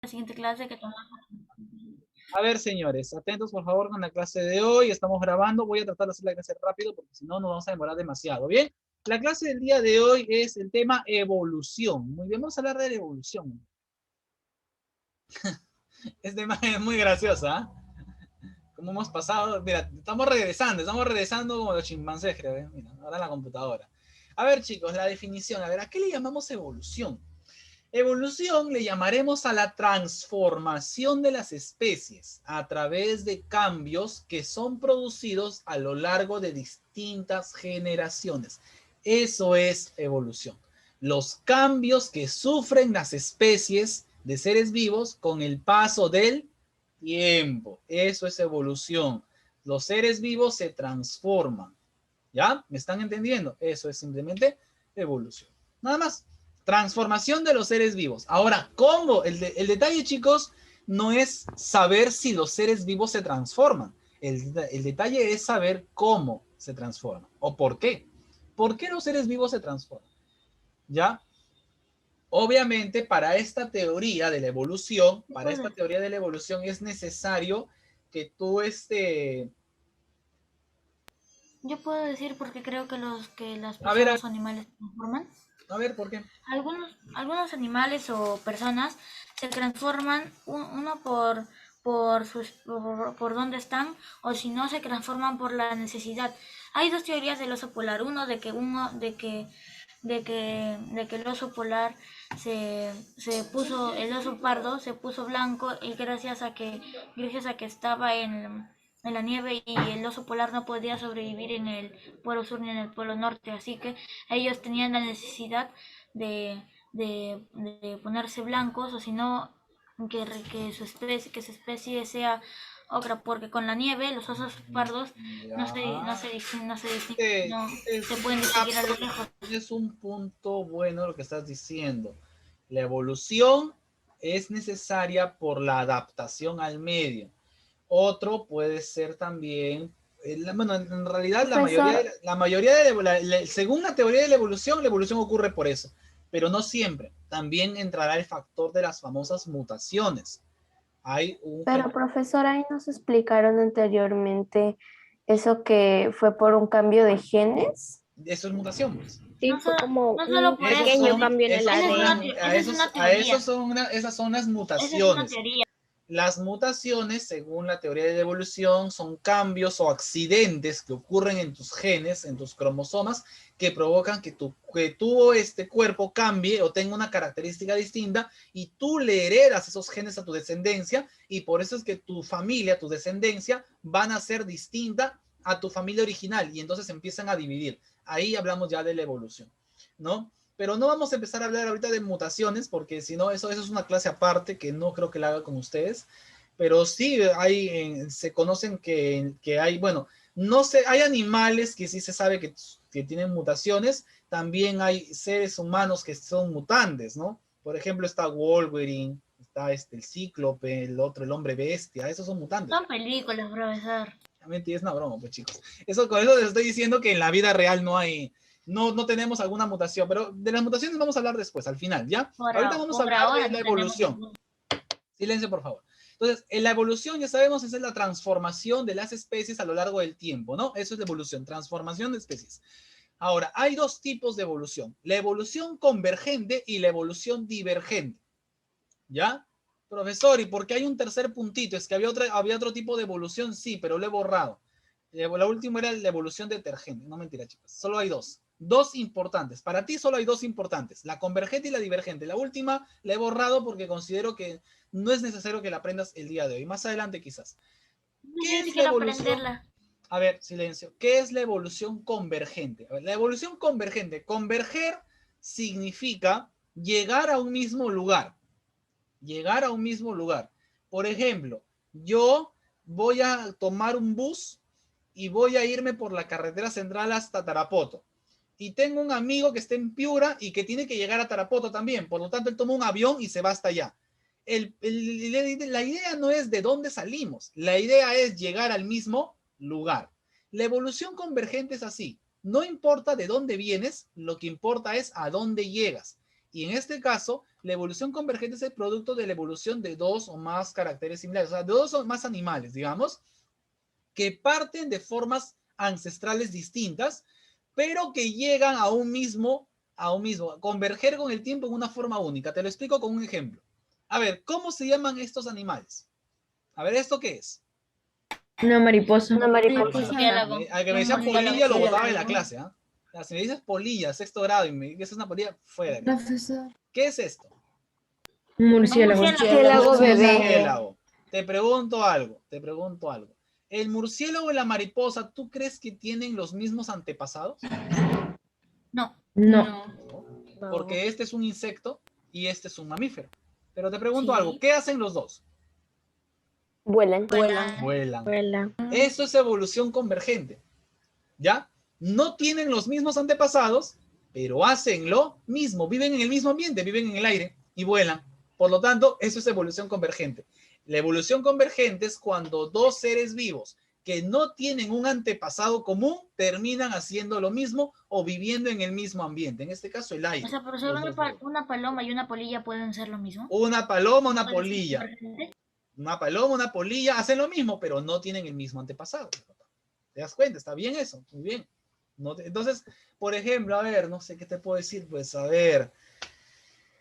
la siguiente clase que tomamos. A ver, señores, atentos por favor con la clase de hoy. Estamos grabando. Voy a tratar de hacer la clase rápido porque si no nos vamos a demorar demasiado. Bien, la clase del día de hoy es el tema evolución. Muy bien, vamos a hablar de la evolución. Es tema muy graciosa. ¿Ah? Como hemos pasado, mira, estamos regresando como los chimpancés, creo. Mira, ahora en la computadora. A ver, chicos, la definición. A ver, ¿a qué le llamamos evolución? Evolución le llamaremos a la transformación de las especies a través de cambios que son producidos a lo largo de distintas generaciones. Eso es evolución. Los cambios que sufren las especies de seres vivos con el paso del tiempo. Eso es evolución. Los seres vivos se transforman. ¿Ya? ¿Me están entendiendo? Eso es simplemente evolución. Nada más. Transformación de los seres vivos. Ahora, ¿cómo? El detalle, chicos, no es saber si los seres vivos se transforman. El detalle es saber cómo se transforman o por qué. ¿Por qué los seres vivos se transforman? ¿Ya? Obviamente, para esta teoría de la evolución, es necesario que tú Yo puedo decir porque creo que las a ver, personas o animales se transforman. a ver, ¿por qué? Algunos animales o personas se transforman uno por dónde están, o si no se transforman por la necesidad. Hay dos teorías del oso polar. De que el oso polar el oso pardo se puso blanco, y gracias a que estaba en la nieve, y el oso polar no podía sobrevivir en el polo sur ni en el polo norte, así que ellos tenían la necesidad de ponerse blancos, o si no, que su especie sea otra, porque con la nieve los osos pardos Ya. no se Es, pueden distinguir a lo lejos. es un punto bueno lo que estás diciendo. La evolución es necesaria por la adaptación al medio. Otro puede ser también, bueno, en realidad Profesor, la mayoría de según la teoría de la evolución ocurre por eso, pero no siempre. También entrará el factor de las famosas mutaciones. Hay un pero profesor, ahí nos explicaron anteriormente eso que fue por un cambio de genes. eso es mutación, pues. Sí, No fue solo, como no un solo por Esos eso, pequeño son, cambio en el esos son las, ADN. a esos son esas son las esa es una mutaciones. teoría. Las mutaciones, según la teoría de la evolución, son cambios o accidentes que ocurren en tus genes, en tus cromosomas, que provocan que tu este cuerpo cambie o tenga una característica distinta, y tú le heredas esos genes a tu descendencia, y por eso es que tu familia, tu descendencia, van a ser distinta a tu familia original, y entonces empiezan a dividir. Ahí hablamos ya de la evolución, ¿no? Pero no vamos a empezar a hablar ahorita de mutaciones, porque si no, eso es una clase aparte que no creo que la haga con ustedes. Pero sí se conocen que hay, bueno, no sé, hay animales que sí se sabe que tienen mutaciones. También hay seres humanos que son mutantes, ¿no? Por ejemplo, está Wolverine, está el Cíclope, el otro, el hombre bestia, esos son mutantes. Son películas, profesor. Obviamente es una broma, pues chicos. Con eso les estoy diciendo que en la vida real no tenemos alguna mutación, pero de las mutaciones vamos a hablar después, al final, ¿ya? Ahorita vamos a Por hablar de ahora la no tenemos evolución. ningún. Silencio, por favor. Entonces, en la evolución, ya sabemos, esa es la transformación de las especies a lo largo del tiempo, ¿no? Eso es la evolución, transformación de especies. Ahora, hay dos tipos de evolución, la evolución convergente y la evolución divergente, ¿ya? Profesor, ¿y por qué hay un tercer puntito? Es que había otro tipo de evolución, sí, pero lo he borrado. La última era la evolución detergente. No, mentira, chicas. Solo hay dos. Dos importantes. Para ti solo hay dos importantes. La convergente y la divergente. La última la he borrado porque considero que no es necesario que la aprendas el día de hoy. Más adelante quizás. ¿Qué Yo sí es la quiero evolución? aprenderla. A ver, silencio. ¿Qué es la evolución convergente? A ver, la evolución convergente. Converger significa llegar a un mismo lugar. Llegar a un mismo lugar. Por ejemplo, yo voy a tomar un bus y voy a irme por la carretera central hasta Tarapoto. Y tengo un amigo que está en Piura y que tiene que llegar a Tarapoto también. Por lo tanto, él toma un avión y se va hasta allá. La idea no es de dónde salimos. La idea es llegar al mismo lugar. La evolución convergente es así. No importa de dónde vienes, lo que importa es a dónde llegas. Y en este caso, la evolución convergente es el producto de la evolución de dos o más caracteres similares, o sea, de dos o más animales, digamos, que parten de formas ancestrales distintas, pero que llegan a converger con el tiempo en una forma única. Te lo explico con un ejemplo. A ver, ¿cómo se llaman estos animales? A ver, ¿esto qué es? Una mariposa. Una mariposa. Murciélago. Al que me decía polilla lo botaba en la clase, ¿ah? Si me dices polilla, sexto grado, y me dices una polilla, fuera. Profesor. ¿Qué es esto? Un murciélago. Murciélago bebé. Murciélago. Te pregunto algo. ¿El murciélago y la mariposa, tú crees que tienen los mismos antepasados? No. No. Porque este es un insecto y este es un mamífero. Pero te pregunto Sí. algo, ¿qué hacen los dos? Vuelan. Vuelan. Eso es evolución convergente. ¿Ya? No tienen los mismos antepasados, pero hacen lo mismo. Viven en el mismo ambiente, viven en el aire y vuelan. Por lo tanto, eso es evolución convergente. La evolución convergente es cuando dos seres vivos que no tienen un antepasado común terminan haciendo lo mismo o viviendo en el mismo ambiente. En este caso, el aire. O sea, profesor, Los dos vuelan. una paloma y una polilla pueden ser lo mismo. Una paloma, una polilla. Convergente. Una paloma, una polilla hacen lo mismo, pero no tienen el mismo antepasado. ¿Te das cuenta? Está bien eso, muy bien. Entonces, por ejemplo, a ver, no sé qué te puedo decir, pues a ver,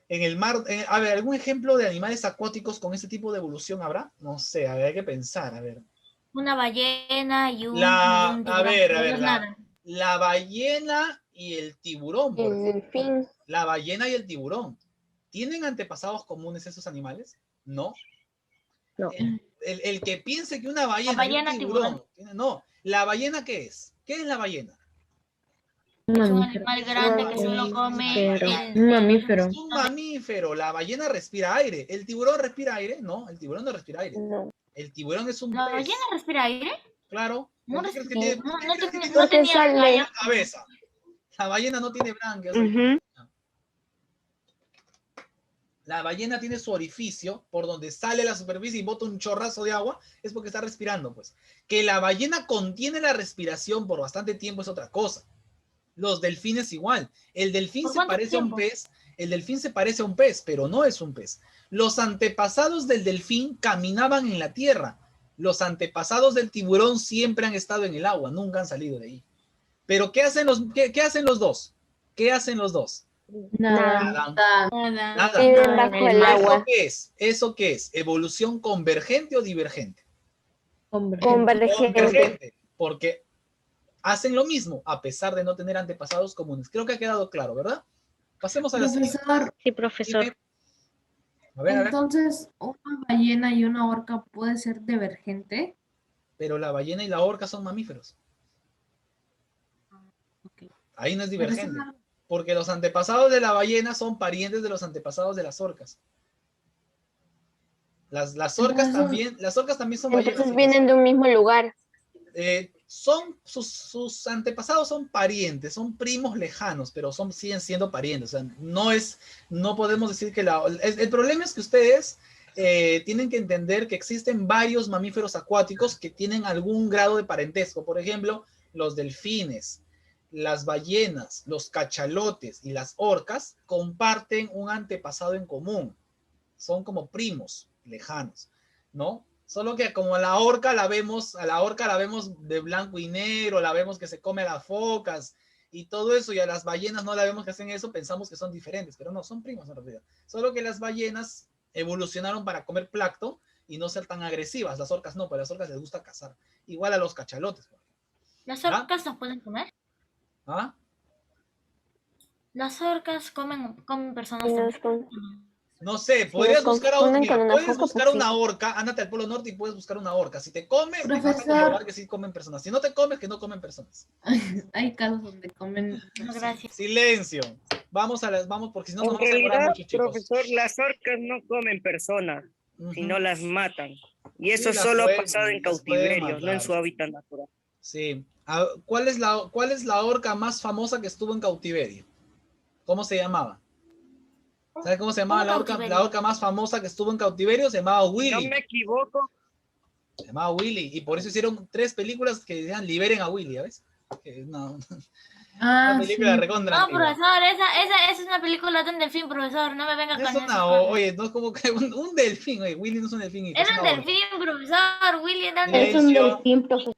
en el mar, a ver, ¿algún ejemplo de animales acuáticos con este tipo de evolución habrá? No sé, a ver, hay que pensar, a ver. Una ballena y un A tiburón. ver, Ellos nadan. la ballena y el tiburón, por El ejemplo. delfín. La ballena y el tiburón. ¿Tienen antepasados comunes esos animales? No. No. El que piense que una ballena, La ballena, y un tiburón, no. ¿La ballena qué es? ¿Qué es la ballena? Un Es un mamífero. animal grande que solo come Pero, el- un mamífero. Es un mamífero. La ballena respira aire. ¿El tiburón respira aire? No, el tiburón no respira aire. No. El tiburón es un ¿La pez. ballena respira aire? Claro. No, ¿Por qué crees que respira- tiene, no, por qué no crees que tenía- tiene no Porque tenía sale. rayas. cabeza? La ballena no tiene branquias. Ujú. La ballena tiene su orificio por donde sale a la superficie y bota un chorrazo de agua, es porque está respirando, pues. Que la ballena contiene la respiración por bastante tiempo es otra cosa. Los delfines igual. El delfín ¿Por se cuánto parece a un tiempo? pez, el delfín se parece a un pez, pero no es un pez. Los antepasados del delfín caminaban en la tierra. Los antepasados del tiburón siempre han estado en el agua, nunca han salido de ahí. Pero ¿qué hacen qué hacen los dos? ¿Qué hacen los dos? Nada. Nada. Viven bajo el ¿Eso agua. qué es? ¿Eso qué es? ¿Evolución convergente o divergente? Convergente. Convergente, porque hacen lo mismo a pesar de no tener antepasados comunes. Creo que ha quedado claro, ¿verdad? Pasemos a la siguiente. Profesor, Sí, profesor. Dime. A ver, entonces una ballena y una orca puede ser divergente. pero la ballena y la orca son mamíferos. Ok. Ahí no es Pero divergente, esa- porque los antepasados de la ballena son parientes de los antepasados de las orcas. Las orcas también son ballenas. Entonces vienen de un mismo lugar. Sus antepasados son parientes, son primos lejanos, pero siguen siendo parientes. O sea, no podemos decir que el problema es que ustedes tienen que entender que existen varios mamíferos acuáticos que tienen algún grado de parentesco. Por ejemplo, los delfines, las ballenas, los cachalotes y las orcas comparten un antepasado en común. Son como primos lejanos, ¿no? Solo que como a la orca la vemos de blanco y negro, la vemos que se come a las focas y todo eso, y a las ballenas no la vemos que hacen eso, pensamos que son diferentes, pero no, son primos en realidad. Solo que las ballenas evolucionaron para comer plancton y no ser tan agresivas. Las orcas no, pero a las orcas les gusta cazar. Igual a los cachalotes. ¿Las orcas nos pueden comer? ¿Ah? Las orcas comen personas Y también. nos con- No sé, nos podrías buscar confunden con una puedes foca, buscar pues una sí. orca, ándate al Polo Norte y puedes buscar una orca. Si te come, te vas a Profesor. comprobar que sí comen personas. Si no te comes, que no comen personas. Hay casos donde comen. No, gracias. Silencio. Vamos porque si no nos En vamos a demorar realidad, mucho, chicos. profesor, las orcas no comen personas, Ujú. sino las matan. Y Sí, eso las solo ha pueden- pasado en las pueden cautiverio, no en matar. su hábitat natural. Sí. ¿Cuál es la orca más famosa que estuvo en cautiverio? ¿Cómo se llamaba? ¿Sabes cómo se llamaba ¿Cómo la orca? cautiverio? La orca más famosa que estuvo en cautiverio se llamaba Si no Willy. me equivoco, Se llamaba Willy. Y por eso hicieron 3 películas que decían liberen a Willy, ¿ves? Que no. Ah, Una película sí. recontra No, antigua. profesor, esa es una película de un delfín, profesor. No me venga con Es esas una, cosas. oye, no es como que un delfín, oye, Willy no es un delfín, hijo, es Era un una orca. delfín, profesor. Willy era un Es un Silencio. delfín, profesor.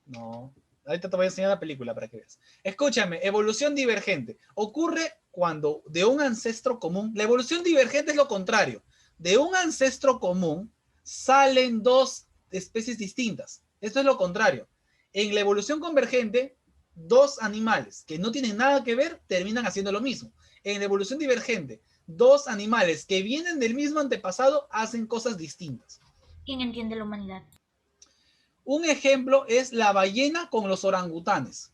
No, ahorita te voy a enseñar la película para que veas. Escúchame, evolución divergente. Ocurre cuando de un ancestro común, la evolución divergente es lo contrario. De un ancestro común salen dos especies distintas. Esto es lo contrario. En la evolución convergente, dos animales que no tienen nada que ver terminan haciendo lo mismo. En la evolución divergente, dos animales que vienen del mismo antepasado hacen cosas distintas. ¿Quién entiende la humanidad? Un ejemplo es la ballena con los orangutanes.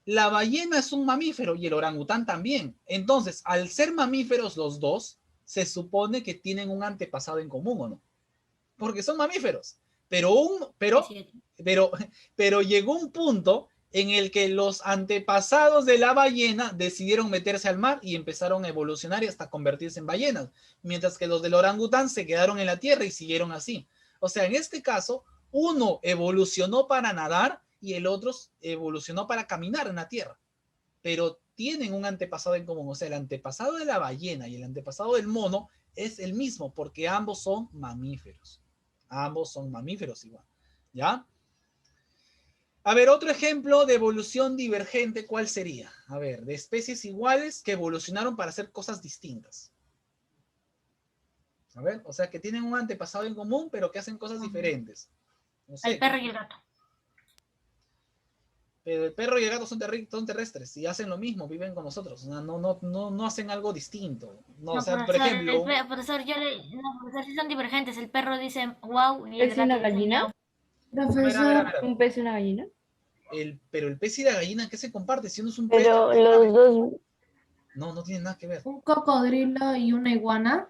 La ballena es un mamífero y el orangután también. Entonces, al ser mamíferos los dos, se supone que tienen un antepasado en común, ¿o no? Porque son mamíferos. Pero llegó un punto en el que los antepasados de la ballena decidieron meterse al mar y empezaron a evolucionar y hasta convertirse en ballenas, mientras que los del orangután se quedaron en la tierra y siguieron así. O sea, en este caso, uno evolucionó para nadar y el otro evolucionó para caminar en la tierra, pero tienen un antepasado en común. O sea, el antepasado de la ballena y el antepasado del mono es el mismo, porque ambos son mamíferos. Ambos son mamíferos igual, ¿ya? A ver, otro ejemplo de evolución divergente, ¿cuál sería? A ver, de especies iguales que evolucionaron para hacer cosas distintas. A ver, o sea, que tienen un antepasado en común, pero que hacen cosas diferentes. No sé, El perro y el gato. pero el perro y el gato son terrestres y hacen lo mismo, viven con nosotros. No hacen algo distinto. No, No, o sea, por profesor, ejemplo, profesor, no, profesor, sí son divergentes. El perro dice wow y el ¿Es una gato dice gallina? miau. Profesor, ¿Un pez y una gallina? pero el pez y la gallina, ¿qué se comparte? Si uno es un pez, Pero los dos, no tiene nada que ver. un cocodrilo y una iguana.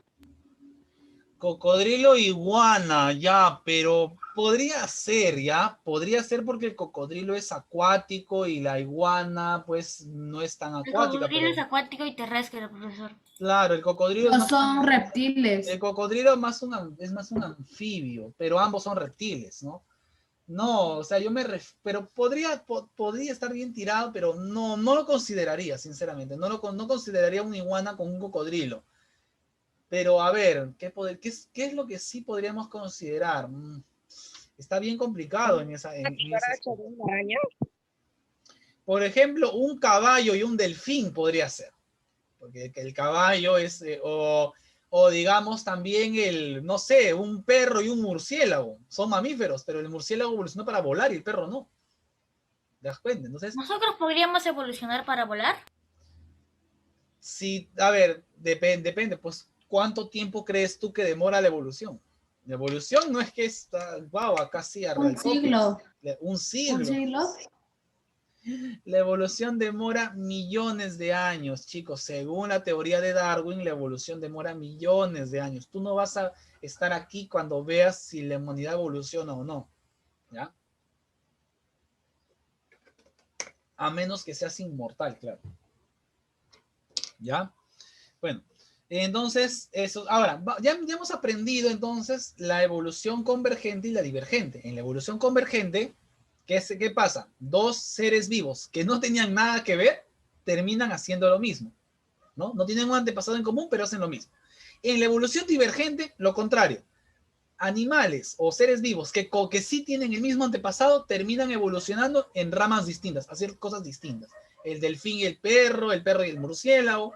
Cocodrilo iguana, ya, pero podría ser, ya, podría ser porque el cocodrilo es acuático y la iguana, pues, no es tan El acuática, cocodrilo pero es acuático y terrestre, profesor. claro, el cocodrilo es No más, son reptiles. el cocodrilo es más un anfibio, pero ambos son reptiles, ¿no? No, o sea, pero podría estar bien tirado, pero no lo consideraría, sinceramente, no consideraría una iguana con un cocodrilo. Pero a ver, ¿qué es lo que sí podríamos considerar? Está bien complicado en ese Cucaracha de una araña. Por ejemplo, un caballo y un delfín podría ser. Porque el caballo es, o digamos también no sé, un perro y un murciélago. Son mamíferos, pero el murciélago evolucionó para volar y el perro no. ¿Te das cuenta? Entonces, ¿Nosotros podríamos evolucionar para volar? sí, a ver, depende, pues, ¿cuánto tiempo crees tú que demora la evolución? La evolución no es que está, wow, acá sí, Un siglo. un Un siglo. siglo. La evolución demora millones de años, chicos. Según la teoría de Darwin, la evolución demora millones de años. Tú no vas a estar aquí cuando veas si la humanidad evoluciona o no, ¿ya? A menos que seas inmortal, claro. ¿Ya? Bueno, entonces, eso. Ahora, ya hemos aprendido entonces la evolución convergente y la divergente. En la evolución convergente, ¿qué pasa? Dos seres vivos que no tenían nada que ver terminan haciendo lo mismo, ¿no? No tienen un antepasado en común, pero hacen lo mismo. En la evolución divergente, lo contrario. Animales o seres vivos que sí tienen el mismo antepasado terminan evolucionando en ramas distintas, hacer cosas distintas. El delfín y el perro y el murciélago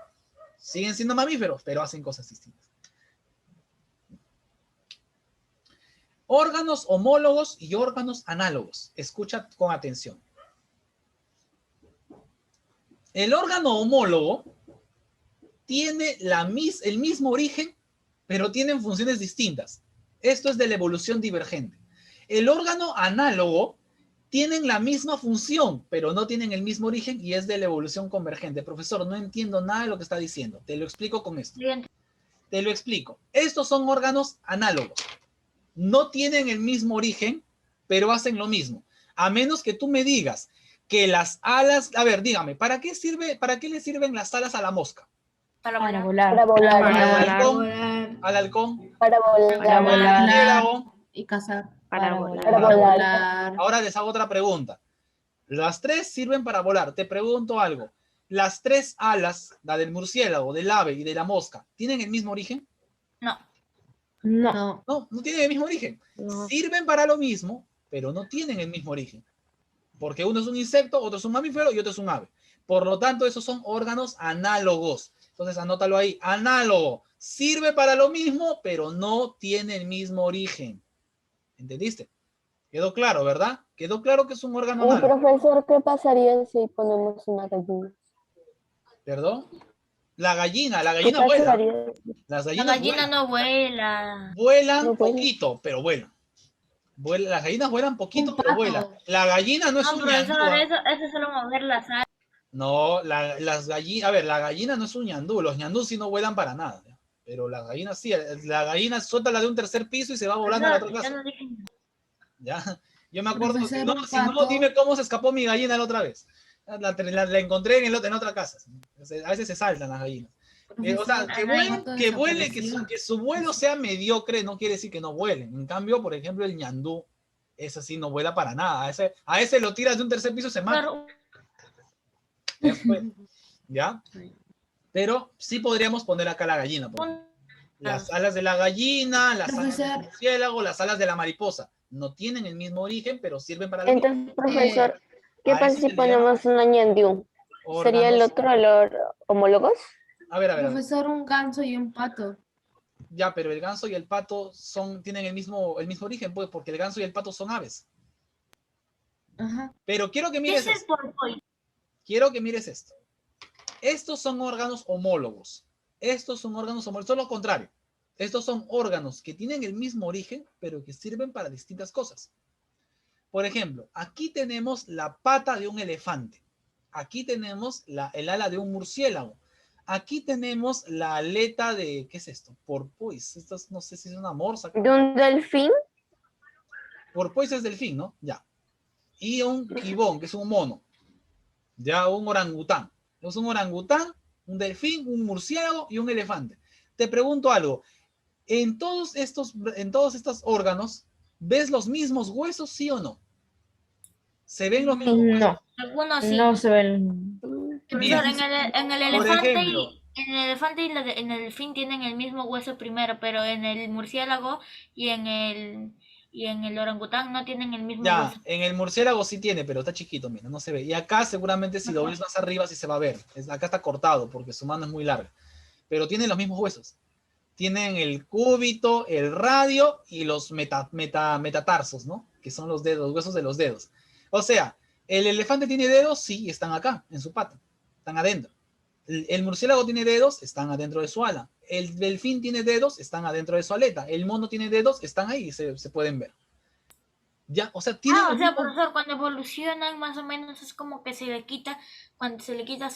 siguen siendo mamíferos, pero hacen cosas distintas. Órganos homólogos y órganos análogos. Escucha con atención. El órgano homólogo tiene el mismo origen, pero tienen funciones distintas. Esto es de la evolución divergente. El órgano análogo tienen la misma función, pero no tienen el mismo origen y es de la evolución convergente. Profesor, no entiendo nada de lo que está diciendo. Te lo explico con esto. Bien. Te lo explico. Estos son órganos análogos. No tienen el mismo origen, pero hacen lo mismo. A menos que tú me digas que las alas... A ver, dígame, ¿para qué le sirven las alas a la mosca? Para Para volar. para volar. volar, ¿Al halcón? para volar, Para volar. ¿Murciélago? Y cazar. Para Para volar. para volar. volar. Volar. Ahora les hago otra pregunta. Las tres sirven para volar. Te pregunto algo. ¿Las tres alas, la del murciélago, del ave y de la mosca, tienen el mismo origen? No. No. No. No, no tienen el mismo origen. No. Sirven para lo mismo, pero no tienen el mismo origen. Porque uno es un insecto, otro es un mamífero y otro es un ave. Por lo tanto, esos son órganos análogos. Entonces, anótalo ahí. Análogo. Sirve para lo mismo, pero no tiene el mismo origen. ¿Entendiste? Quedó claro, ¿verdad? Quedó claro que es un órgano Y análogo. profesor, ¿qué pasaría si ponemos una gallina? ¿Perdón? La gallina ¿Qué vuela. pasaría? Las La gallinas gallina vuelan. no vuela. Vuelan No vuela. poquito, pero vuelan. Las gallinas vuelan poquito, Un pero vuelan. pato. La gallina no es No, un ñandú, profesor, ¿ah? eso es solo mover las alas. No, las gallinas, a ver, la gallina no es un ñandú, los ñandús sí no vuelan para nada, ¿ya? Pero la gallina sí, la gallina suelta la de un tercer piso y se va volando a la otra Profesor, yo casa, no dije nada. ¿ya? Yo me acuerdo, si Profesor, no, un si no, pato. dime cómo se escapó mi gallina la otra vez. La encontré en otra casa. A veces se saltan las gallinas. O sea, Profesor, que un vuelen, pato que vuelen, desapareció. que su vuelo sea mediocre no quiere decir que no vuelen. En cambio, por ejemplo, el ñandú, ese sí no vuela para nada. A ese lo tiras de un tercer piso y se mata. Profesor, Ya fue, ¿ya? Pero sí podríamos poner acá la gallina, por ejemplo. Las alas de la gallina, las alas del Profesor. murciélago, las alas de la mariposa. No tienen el mismo origen, pero sirven para lo mismo. Entonces, profesor, ¿qué A pasa eso si se le llama ponemos una ñandiú? ¿Sería el órganos. otro los homólogos? A ver. Profesor, un ganso y un pato. Ya, pero el ganso y el pato tienen el mismo origen, pues, porque el ganso y el pato son aves. Ajá. Pero quiero que ¿qué mires es el esto. porpoise? Quiero que mires esto. Estos son órganos homólogos. Estos son órganos homólogos. Esto es lo contrario. Estos son órganos que tienen el mismo origen, pero que sirven para distintas cosas. Por ejemplo, aquí tenemos la pata de un elefante. Aquí tenemos el ala de un murciélago. Aquí tenemos la aleta de, ¿qué es esto? Porpoise. Esto no sé si es una morsa. ¿De un delfín? Porpoise es delfín, ¿no? Ya. Y un gibón, que es un mono. Ya, un orangután. Es un orangután, un delfín, un murciélago y un elefante. Te pregunto algo. En todos estos órganos, ¿ves los mismos huesos, sí o no? ¿Se ven los mismos huesos? No. Algunos sí. No se ven. Mira, Profesor, en el por elefante ejemplo, en el delfín tienen el mismo hueso primero, pero en el murciélago y en el orangután no tienen el mismo ya, hueso. en el murciélago sí tiene, pero está chiquito, mira, no se ve. Y acá seguramente si lo ves más arriba sí se va a ver. Acá está cortado porque su mano es muy larga. Pero tienen los mismos huesos. Tienen el cúbito, el radio y los metatarsos, ¿no? Que son los dedos, los huesos de los dedos. O sea, ¿el elefante tiene dedos? Sí, están acá, en su pata. Están adentro. El murciélago tiene dedos, están adentro de su ala. El delfín tiene dedos, están adentro de su aleta. El mono tiene dedos, están ahí, se pueden ver. Ya, o sea, tienen O el sea, mismo... profesor, cuando evolucionan más o menos es como que cuando se le quita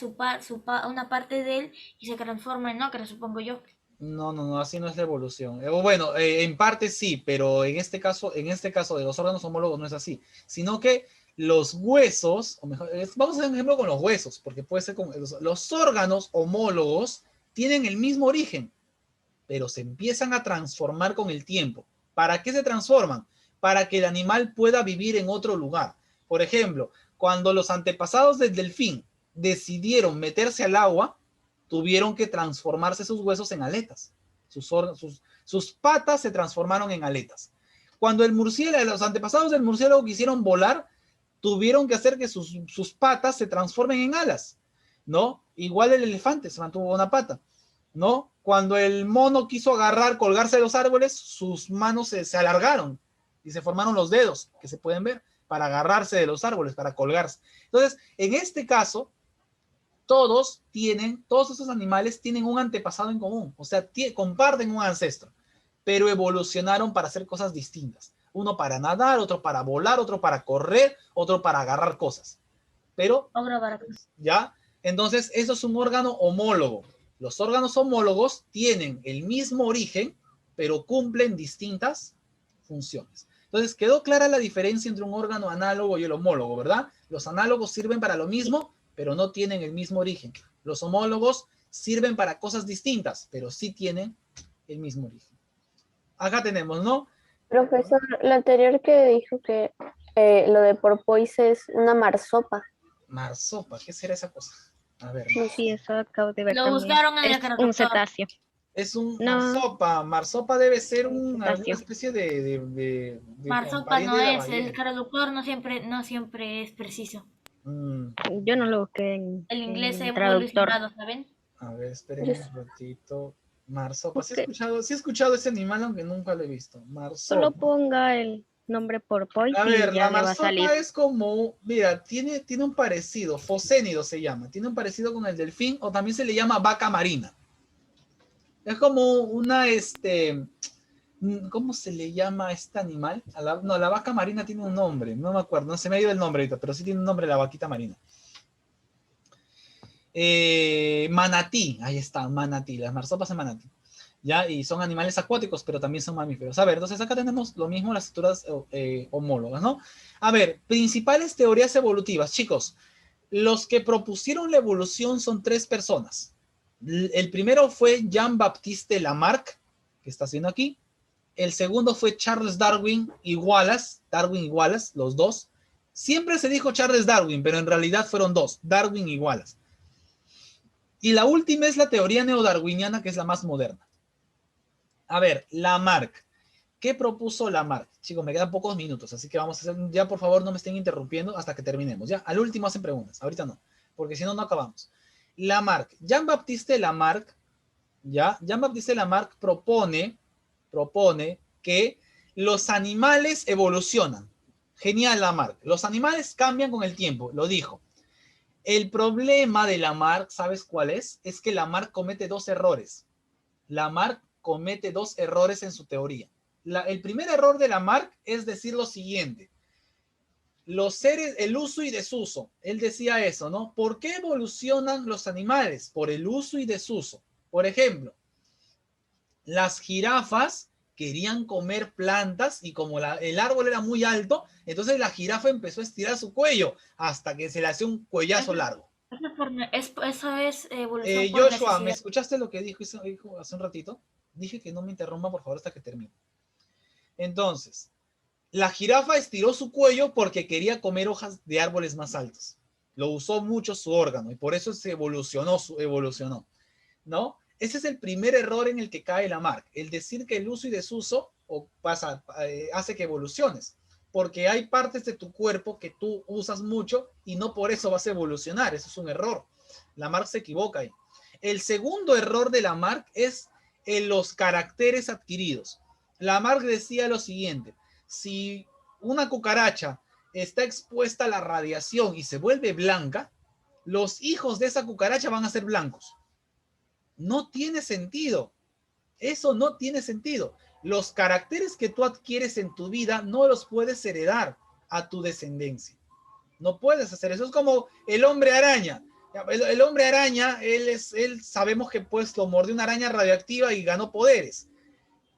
una parte de él y se transforma en ocra, supongo yo. No, así no es la evolución. Bueno, en parte sí, pero en este caso de los órganos homólogos no es así, sino que los huesos, o mejor, vamos a hacer un ejemplo con los huesos, porque puede ser con los órganos homólogos tienen el mismo origen, pero se empiezan a transformar con el tiempo. ¿Para qué se transforman? Para que el animal pueda vivir en otro lugar. Por ejemplo, cuando los antepasados del delfín decidieron meterse al agua, tuvieron que transformarse sus huesos en aletas. Sus patas se transformaron en aletas. Cuando los antepasados del murciélago quisieron volar, tuvieron que hacer que sus patas se transformen en alas, ¿no? Igual el elefante se mantuvo una pata, ¿no? Cuando el mono quiso colgarse de los árboles, sus manos se alargaron y se formaron los dedos, que se pueden ver, para agarrarse de los árboles, para colgarse. Entonces, en este caso, todos esos animales tienen un antepasado en común, o sea, comparten un ancestro, pero evolucionaron para hacer cosas distintas. Uno para nadar, otro para volar, otro para correr, otro para agarrar cosas. Pero, ¿ya? Entonces, eso es un órgano homólogo. Los órganos homólogos tienen el mismo origen, pero cumplen distintas funciones. Entonces, quedó clara la diferencia entre un órgano análogo y el homólogo, ¿verdad? Los análogos sirven para lo mismo, pero no tienen el mismo origen. Los homólogos sirven para cosas distintas, pero sí tienen el mismo origen. Acá tenemos, ¿no? Profesor, lo anterior que dijo que lo de porpoise es una marsopa. Marsopa, ¿qué será esa cosa? A ver, No Sí, eso acabo de ver Lo también. buscaron en el Es un traductor. cetáceo. es un No. marsopa. Marsopa debe ser alguna Cetáceo. especie de Marsopa pariente no de la es, el ballena. traductor no siempre es preciso. Mm, Yo no lo busqué en, El inglés ha en traductor. evolucionado, ¿saben? a ver, esperen Yo un ratito. Marsopa, Busque. sí he escuchado ese animal, aunque nunca lo he visto. Solo Marsopa. ponga el nombre porpoise A ver, y ya la le va a salir. marsopa es como, mira, tiene un parecido, foscénido se llama, tiene un parecido con el delfín o también se le llama vaca marina. Es como ¿cómo se le llama a este animal? No, la vaca marina tiene un nombre, no me acuerdo, no se me ha ido el nombre ahorita, pero sí tiene un nombre la vaquita marina. Manatí, ahí está, manatí, las marsopas en manatí. ¿Ya? Y son animales acuáticos, pero también son mamíferos. A ver, entonces acá tenemos lo mismo, las estructuras homólogas, ¿no? A ver, principales teorías evolutivas, chicos. Los que propusieron la evolución son 3 personas. El primero fue Jean-Baptiste Lamarck, que está haciendo aquí. El segundo fue Charles Darwin y Wallace, los dos. Siempre se dijo Charles Darwin, pero en realidad fueron 2, Darwin y Wallace. Y la última es la teoría neodarwiniana, que es la más moderna. A ver, Lamarck. ¿Qué propuso Lamarck? Chicos, me quedan pocos minutos, así que vamos a hacer, ya por favor no me estén interrumpiendo hasta que terminemos, ¿ya? Al último hacen preguntas, ahorita no, porque si no, no acabamos. Lamarck, Jean-Baptiste Lamarck, ¿ya? Jean-Baptiste Lamarck propone que los animales evolucionan. Genial, Lamarck. Los animales cambian con el tiempo, lo dijo. El problema de Lamarck, ¿sabes cuál es? Es que Lamarck comete 2 errores. Lamarck comete 2 errores en su teoría. El primer error de Lamarck es decir lo siguiente. Los seres, el uso y desuso. Él decía eso, ¿no? ¿Por qué evolucionan los animales? Por el uso y desuso. Por ejemplo, las jirafas querían comer plantas y como el árbol era muy alto, entonces la jirafa empezó a estirar su cuello hasta que se le hacía un cuellazo largo. Eso es evolución por Joshua, ¿me necesidad. escuchaste lo que dijo hace un ratito? Dije que no me interrumpa, por favor, hasta que termine. Entonces, la jirafa estiró su cuello porque quería comer hojas de árboles más altos. Lo usó mucho su órgano y por eso se evolucionó, ¿no? Ese es el primer error en el que cae Lamarck, el decir que el uso y desuso hace que evoluciones, porque hay partes de tu cuerpo que tú usas mucho y no por eso vas a evolucionar, eso es un error. Lamarck se equivoca ahí. El segundo error de Lamarck es en los caracteres adquiridos. Lamarck decía lo siguiente: si una cucaracha está expuesta a la radiación y se vuelve blanca, los hijos de esa cucaracha van a ser blancos. No tiene sentido. Eso no tiene sentido. Los caracteres que tú adquieres en tu vida no los puedes heredar a tu descendencia. No puedes hacer eso. Es como el hombre araña. El hombre araña, él sabemos que pues lo mordió una araña radioactiva y ganó poderes.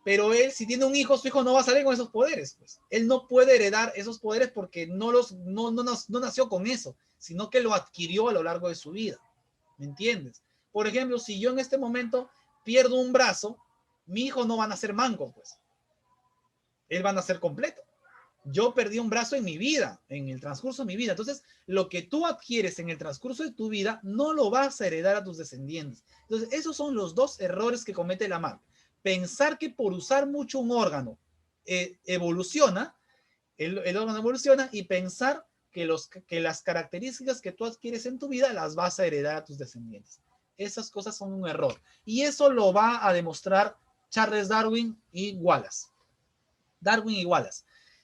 Pero él, si tiene un hijo, su hijo no va a salir con esos poderes. Pues. Él no puede heredar esos poderes porque no nació con eso, sino que lo adquirió a lo largo de su vida. ¿Me entiendes? Por ejemplo, si yo en este momento pierdo un brazo, mi hijo no va a nacer manco, pues. Él va a nacer completo. Yo perdí un brazo en mi vida, en el transcurso de mi vida. Entonces, lo que tú adquieres en el transcurso de tu vida, no lo vas a heredar a tus descendientes. Entonces, esos son los 2 errores que comete Lamarck. Pensar que por usar mucho un órgano evoluciona, el órgano evoluciona, y pensar que las características que tú adquieres en tu vida las vas a heredar a tus descendientes. Esas cosas son un error. Y eso lo va a demostrar Charles Darwin y Wallace.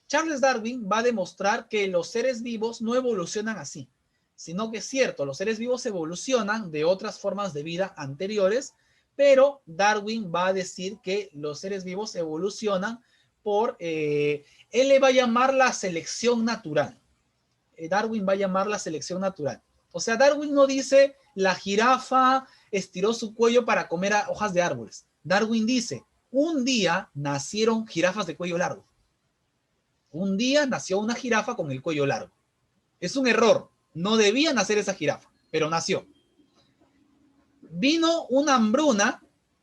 Charles Darwin va a demostrar que los seres vivos no evolucionan así, sino que es cierto, los seres vivos evolucionan de otras formas de vida anteriores, pero Darwin va a decir que los seres vivos evolucionan él le va a llamar la selección natural. Darwin va a llamar la selección natural. O sea, Darwin no dice la jirafa estiró su cuello para comer hojas de árboles. Darwin dice, un día nacieron jirafas de cuello largo. Un día nació una jirafa con el cuello largo. Es un error. No debía nacer esa jirafa, pero nació. Vino una hambruna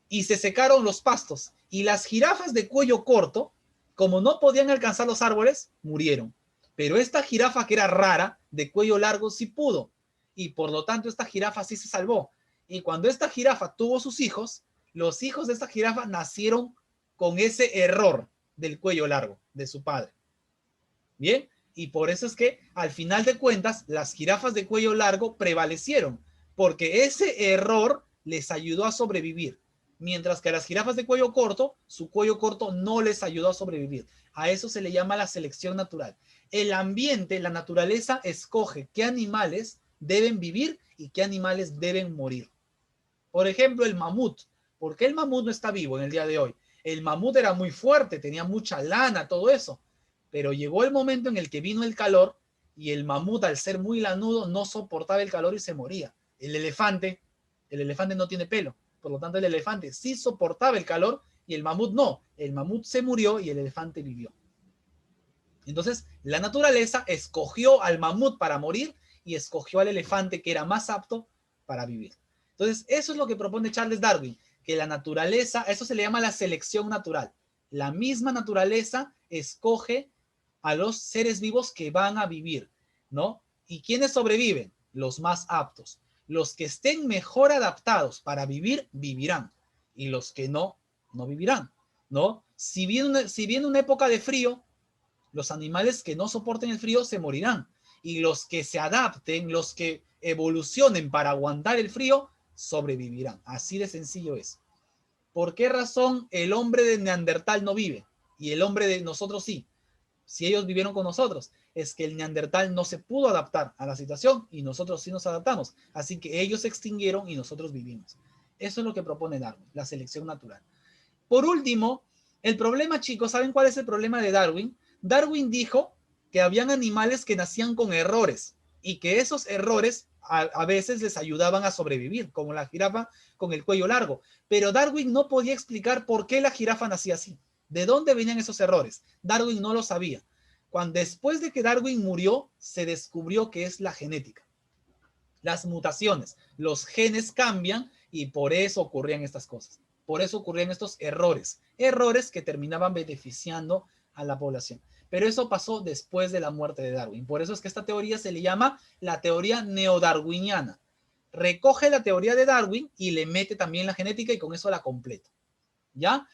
y se secaron los pastos. Y las jirafas de cuello corto, como no podían alcanzar los árboles, murieron. Pero esta jirafa que era rara, de cuello largo, sí pudo. Y por lo tanto esta jirafa sí se salvó. Y cuando esta jirafa tuvo sus hijos, los hijos de esta jirafa nacieron con ese error del cuello largo de su padre. Bien, y por eso es que al final de cuentas las jirafas de cuello largo prevalecieron, porque ese error les ayudó a sobrevivir, mientras que a las jirafas de cuello corto, su cuello corto no les ayudó a sobrevivir. A eso se le llama la selección natural. El ambiente, la naturaleza escoge qué animales deben vivir y qué animales deben morir. Por ejemplo, el mamut. ¿Por qué el mamut no está vivo en el día de hoy? El mamut era muy fuerte, tenía mucha lana, todo eso. Pero llegó el momento en el que vino el calor y el mamut, al ser muy lanudo, no soportaba el calor y se moría. El elefante no tiene pelo. Por lo tanto, el elefante sí soportaba el calor y el mamut no. El mamut se murió y el elefante vivió. Entonces, la naturaleza escogió al mamut para morir y escogió al elefante que era más apto para vivir. Entonces, eso es lo que propone Charles Darwin, que la naturaleza, eso se le llama la selección natural. La misma naturaleza escoge a los seres vivos que van a vivir, ¿no? ¿Y quiénes sobreviven? Los más aptos. Los que estén mejor adaptados para vivir, vivirán. Y los que no, no vivirán, ¿no? Si viene una época de frío, los animales que no soporten el frío se morirán. Y los que se adapten, los que evolucionen para aguantar el frío, sobrevivirán. Así de sencillo es. ¿Por qué razón el hombre de Neandertal no vive? Y el hombre de nosotros sí. Si ellos vivieron con nosotros, es que el Neandertal no se pudo adaptar a la situación y nosotros sí nos adaptamos. Así que ellos se extinguieron y nosotros vivimos. Eso es lo que propone Darwin, la selección natural. Por último, el problema, chicos, ¿saben cuál es el problema de Darwin? Darwin dijo que habían animales que nacían con errores y que esos errores a veces les ayudaban a sobrevivir, como la jirafa con el cuello largo. Pero Darwin no podía explicar por qué la jirafa nacía así. ¿De dónde venían esos errores? Darwin no lo sabía. Después de que Darwin murió, se descubrió que es la genética. Las mutaciones, los genes cambian y por eso ocurrían estas cosas. Por eso ocurrían estos errores. Errores que terminaban beneficiando a la población. Pero eso pasó después de la muerte de Darwin. Por eso es que esta teoría se le llama la teoría neodarwiniana. Recoge la teoría de Darwin y le mete también la genética y con eso la completa. ¿Ya?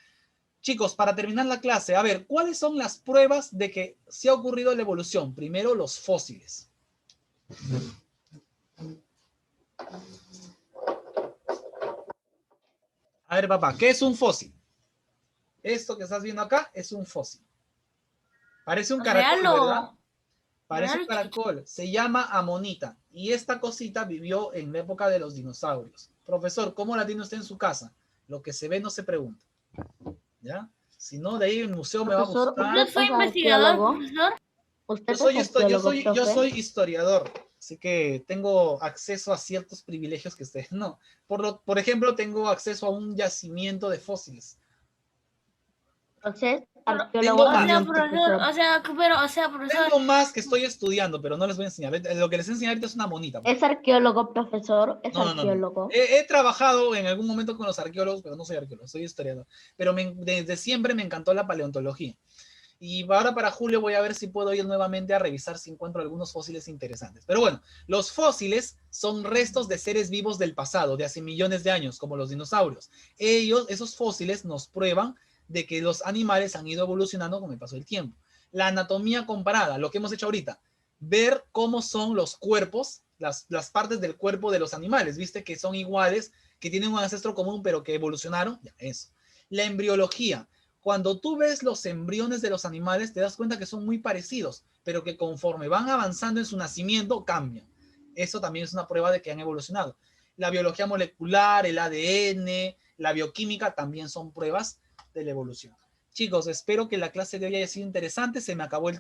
Chicos, para terminar la clase, a ver, ¿cuáles son las pruebas de que sí ha ocurrido la evolución? Primero, los fósiles. A ver, papá, ¿qué es un fósil? Esto que estás viendo acá es un fósil. Parece un caracol, ¿verdad? Parece un caracol. Se llama amonita. Y esta cosita vivió en la época de los dinosaurios. Profesor, ¿cómo la tiene usted en su casa? Lo que se ve no se pregunta. ¿Ya? Si no, de ahí el museo me va a gustar. Yo soy investigador, profesor. Yo soy historiador, así que tengo acceso a ciertos privilegios que ustedes no. Por ejemplo, tengo acceso a un yacimiento de fósiles. Entonces, Tengo profesor. Tengo más que estoy estudiando, pero no les voy a enseñar. Lo que les voy a enseñar ahorita es una monita. es arqueólogo, profesor, es No. arqueólogo. He trabajado en algún momento con los arqueólogos, pero no soy arqueólogo, soy historiador. Pero desde siempre me encantó la paleontología. Y ahora para julio voy a ver si puedo ir nuevamente a revisar si encuentro algunos fósiles interesantes. Pero bueno, los fósiles son restos de seres vivos del pasado, de hace millones de años, como los dinosaurios. Esos fósiles nos prueban de que los animales han ido evolucionando con el paso del tiempo. La anatomía comparada, lo que hemos hecho ahorita, ver cómo son los cuerpos, las partes del cuerpo de los animales, viste que son iguales, que tienen un ancestro común, pero que evolucionaron, ya, eso. La embriología, cuando tú ves los embriones de los animales, te das cuenta que son muy parecidos, pero que conforme van avanzando en su nacimiento, cambian. Eso también es una prueba de que han evolucionado. La biología molecular, el ADN, la bioquímica, también son pruebas de la evolución. Chicos, espero que la clase de hoy haya sido interesante. Se me acabó el tiempo.